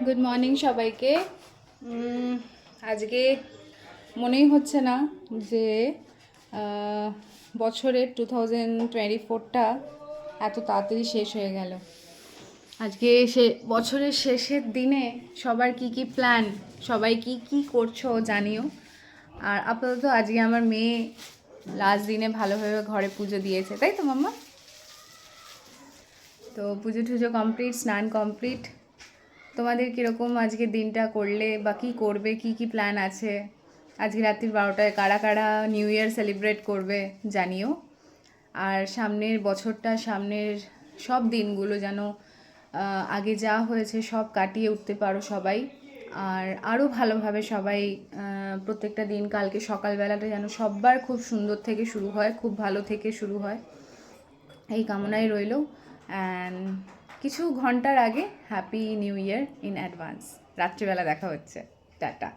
Good morning সবাইকে। আজকে মনেই হচ্ছে না যে বছরের 2024টা এত তাড়াতাড়ি শেষ হয়ে গেল। আজকে বছরের শেষের দিনে সবার কি কি প্ল্যান, সবাই কি কি করছো জানিও। আর আপাতত আজকে আমার মেয়ে লাস্ট দিনে ভালোভাবে ঘরে পুজো দিয়েছে, তাই তো মাম্মা? তো পুজো টুজো কমপ্লিট, স্নান কমপ্লিট। তোমাদের কীরকম আজকে দিনটা করলে বা কী করবে, কি কি প্ল্যান আছে? আজকে রাত্রি 12টায় কারা কারা নিউ ইয়ার সেলিব্রেট করবে জানিও। আর সামনের বছরটা, সামনের সব দিনগুলো যেন আগে যা হয়েছে সব কাটিয়ে উঠতে পারো সবাই। আর আরও ভালোভাবে সবাই প্রত্যেকটা দিন, কালকে সকালবেলাটা যেন সবার খুব সুন্দর থেকে শুরু হয়, খুব ভালো থেকে শুরু হয়, এই কামনাই রইল। অ্যান্ড কিছু ঘন্টার আগে happy new year in advance. রাত্রিবেলা দেখা হচ্ছে। টাটা।